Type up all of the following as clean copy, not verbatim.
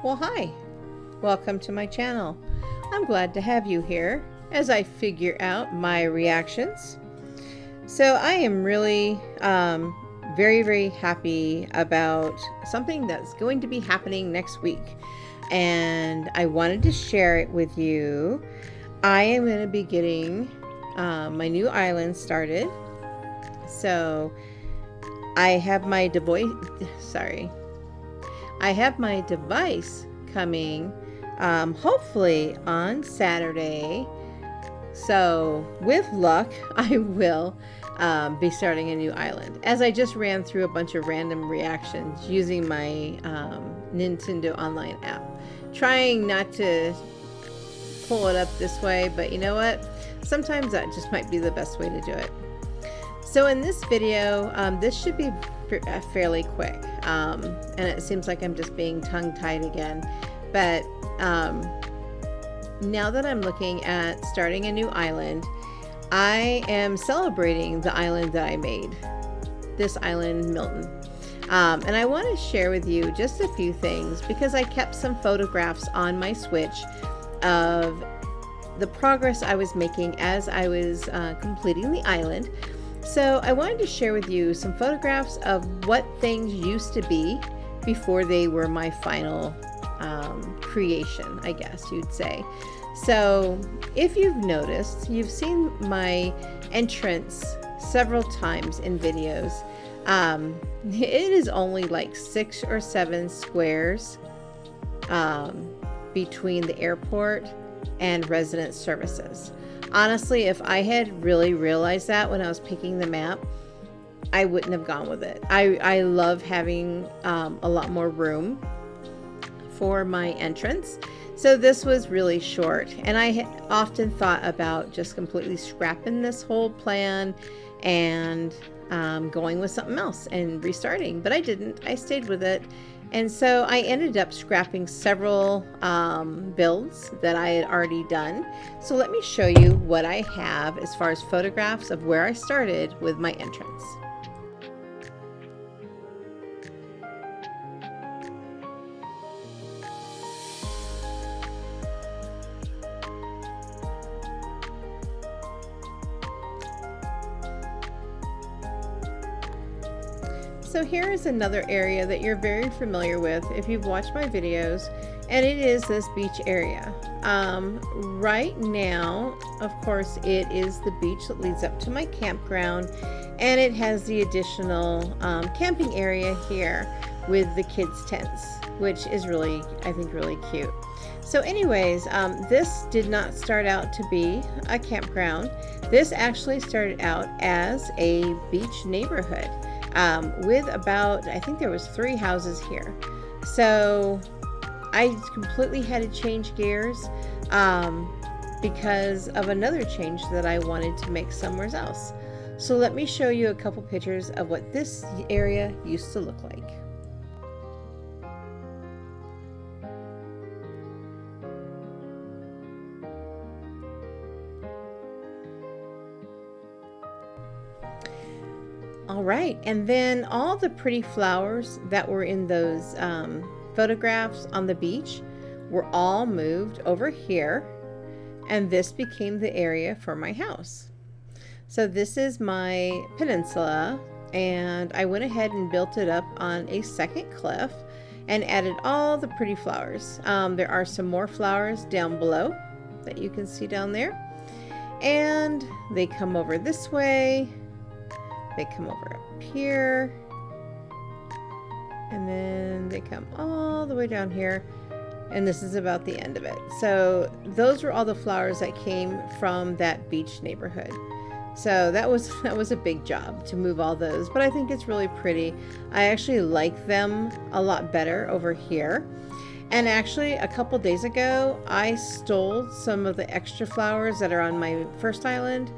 Well, hi, welcome to my channel. I'm glad to have you here as I figure out my reactions. So I am really very happy about something that's going to be happening next week, and I wanted to share it with you. I am going to be getting my new island started. So I have my device coming hopefully on Saturday. So with luck, I will be starting a new island, as I just ran through a bunch of random reactions using my Nintendo Online app, trying not to pull it up this way, but you know what? Sometimes that just might be the best way to do it. So in this video, this should be fairly quick, and it seems like I'm just being tongue-tied again, but now that I'm looking at starting a new island, I am celebrating the island that I made, this island, Milton. And I want to share with you just a few things, because I kept some photographs on my Switch of the progress I was making as I was completing the island. So I wanted to share with you some photographs of what things used to be before they were my final creation, I guess you'd say. So if you've noticed, you've seen my entrance several times in videos. It is only like 6 or 7 squares between the airport and resident services. Honestly, if I had really realized that when I was picking the map, I wouldn't have gone with it. I love having a lot more room for my entrance. So this was really short, and I often thought about just completely scrapping this whole plan and going with something else and restarting, but I didn't. I stayed with it. And so I ended up scrapping several builds that I had already done. So let me show you what I have as far as photographs of where I started with my entrance. So here is another area that you're very familiar with if you've watched my videos, and it is this beach area. Right now, of course, it is the beach that leads up to my campground, and it has the additional camping area here with the kids' tents, which is really, I think, really cute. So anyways, this did not start out to be a campground. This actually started out as a beach neighborhood. With about, I think there was 3 houses here. So I completely had to change gears because of another change that I wanted to make somewhere else. So let me show you a couple pictures of what this area used to look like. All right, and then all the pretty flowers that were in those photographs on the beach were all moved over here, and this became the area for my house. So this is my peninsula, and I went ahead and built it up on a second cliff and added all the pretty flowers. There are some more flowers down below that you can see down there, and they come over this way. They come over up here, and then they come all the way down here, and this is about the end of it. So those were all the flowers that came from that beach neighborhood. So that was a big job to move all those, but I think it's really pretty. I actually like them a lot better over here. And actually, a couple days ago, I stole some of the extra flowers that are on my first island,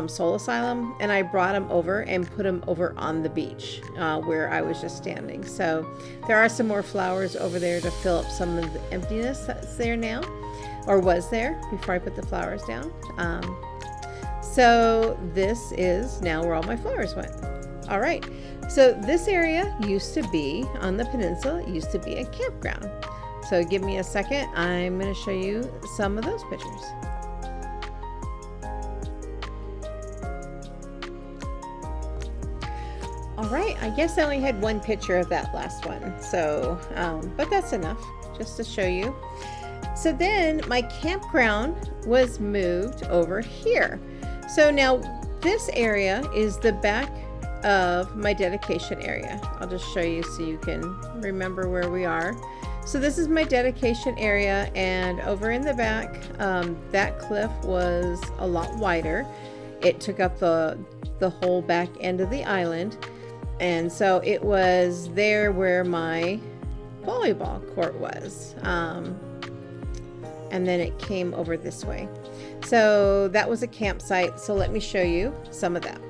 Soul Asylum, and I brought them over and put them over on the beach where I was just standing. So there are some more flowers over there to fill up some of the emptiness that's there now, or was there before I put the flowers down. So this is now where all my flowers went. All right, so this area used to be on the peninsula, it used to be a campground. So give me a second. I'm going to show you some of those pictures. All right, I guess I only had one picture of that last one, so but that's enough just to show you. So then my campground was moved over here. So now this area is the back of my dedication area. I'll just show you so you can remember where we are. So this is my dedication area, and over in the back, that cliff was a lot wider. It took up the whole back end of the island. And so it was there where my volleyball court was. And then it came over this way. So that was a campsite. So let me show you some of that.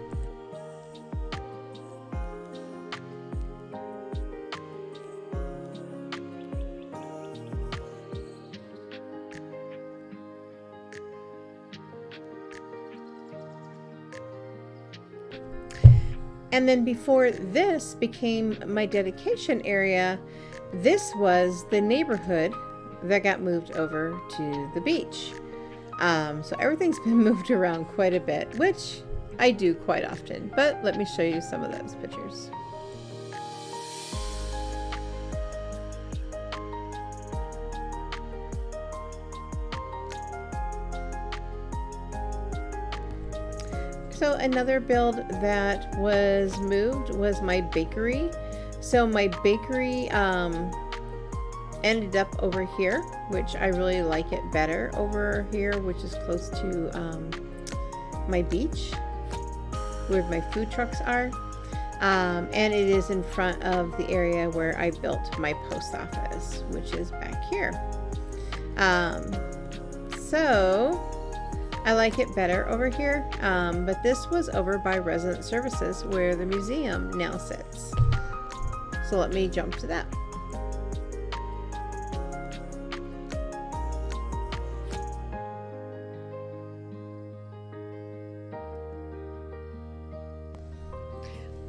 And then before this became my dedication area, this was the neighborhood that got moved over to the beach. So everything's been moved around quite a bit, which I do quite often, but let me show you some of those pictures. So another build that was moved was my bakery. So my bakery ended up over here, which I really like it better over here, which is close to my beach where my food trucks are. And it is in front of the area where I built my post office, which is back here. So I like it better over here, but this was over by Resident Services where the museum now sits. So let me jump to that.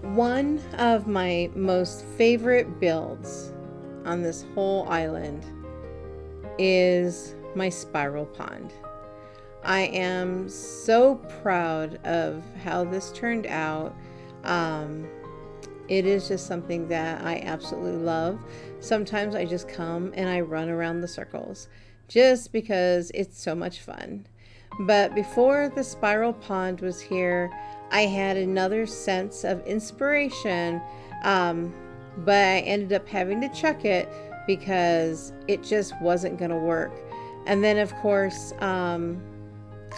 One of my most favorite builds on this whole island is my spiral pond. I am so proud of how this turned out. It is just something that I absolutely love. Sometimes I just come and I run around the circles just because it's so much fun. But before the spiral pond was here, I had another sense of inspiration, but I ended up having to chuck it because it just wasn't going to work. And then of course,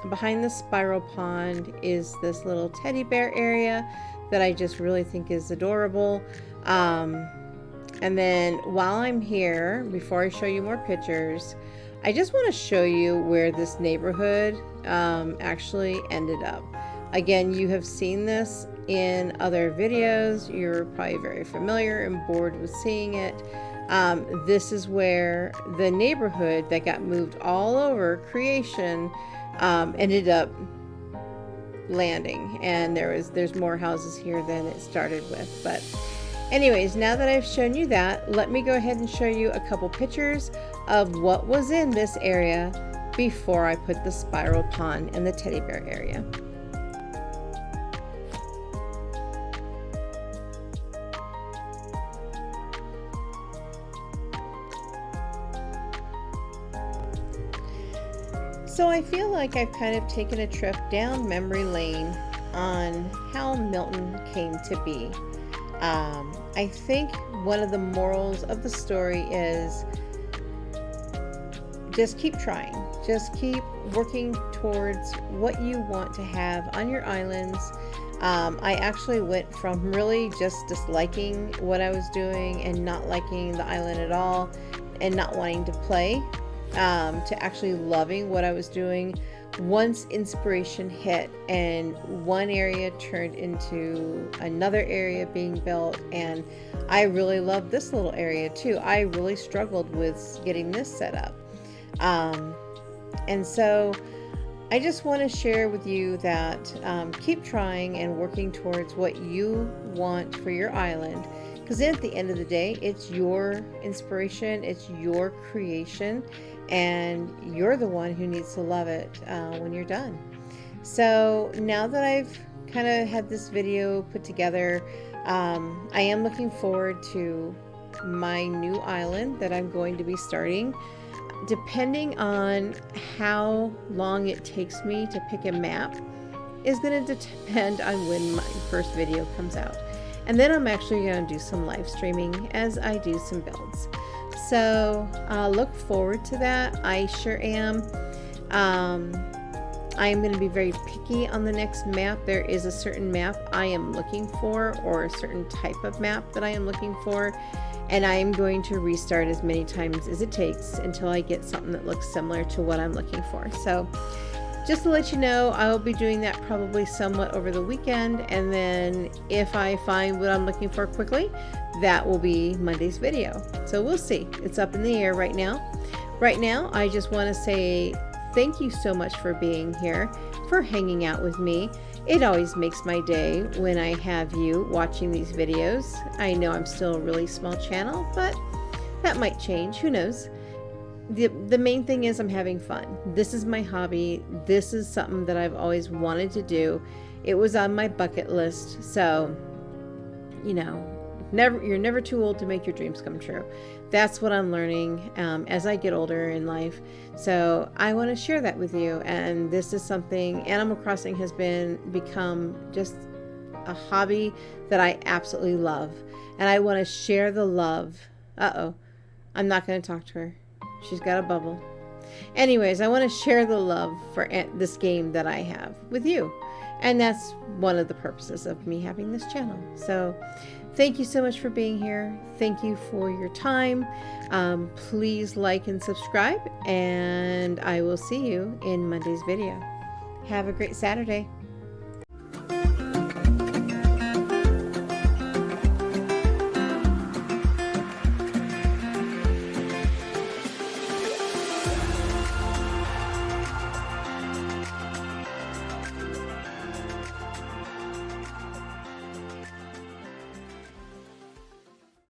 behind the spiral pond is this little teddy bear area that I just really think is adorable. And then while I'm here, before I show you more pictures, I just want to show you where this neighborhood actually ended up. Again, you have seen this in other videos. You're probably very familiar and bored with seeing it. This is where the neighborhood that got moved all over creation ended up landing, and there's more houses here than it started with. But anyways, now that I've shown you that, let me go ahead and show you a couple pictures of what was in this area before I put the spiral pond and the teddy bear area. So I feel like I've kind of taken a trip down memory lane on how Milton came to be. I think one of the morals of the story is just keep trying. Just keep working towards what you want to have on your islands. I actually went from really just disliking what I was doing and not liking the island at all and not wanting to play, to actually loving what I was doing once inspiration hit and one area turned into another area being built. And I really loved this little area too. I really struggled with getting this set up. And so I just want to share with you that keep trying and working towards what you want for your island, because then at the end of the day, it's your inspiration, it's your creation, and you're the one who needs to love it when you're done. So now that I've kind of had this video put together, I am looking forward to my new island that I'm going to be starting. Depending on how long it takes me to pick a map is going to depend on when my first video comes out. And then I'm actually going to do some live streaming as I do some builds. So look forward to that. I sure am. I am going to be very picky on the next map. There is a certain map I am looking for, or a certain type of map that I am looking for, and I am going to restart as many times as it takes until I get something that looks similar to what I'm looking for. So just to let you know, I will be doing that probably somewhat over the weekend, and then if I find what I'm looking for quickly, that will be Monday's video. So we'll see. It's up in the air right now. Right now, I just want to say thank you so much for being here, for hanging out with me. It always makes my day when I have you watching these videos. I know I'm still a really small channel, but that might change. Who knows? The main thing is I'm having fun. This is my hobby. This is something that I've always wanted to do. It was on my bucket list. So, you know, you're never too old to make your dreams come true. That's what I'm learning as I get older in life. So I want to share that with you. And this is something, Animal Crossing has become just a hobby that I absolutely love. And I want to share the love. I'm not going to talk to her. She's got a bubble. Anyways, I want to share the love for this game that I have with you. And that's one of the purposes of me having this channel. So thank you so much for being here. Thank you for your time. Please like and subscribe, and I will see you in Monday's video. Have a great Saturday.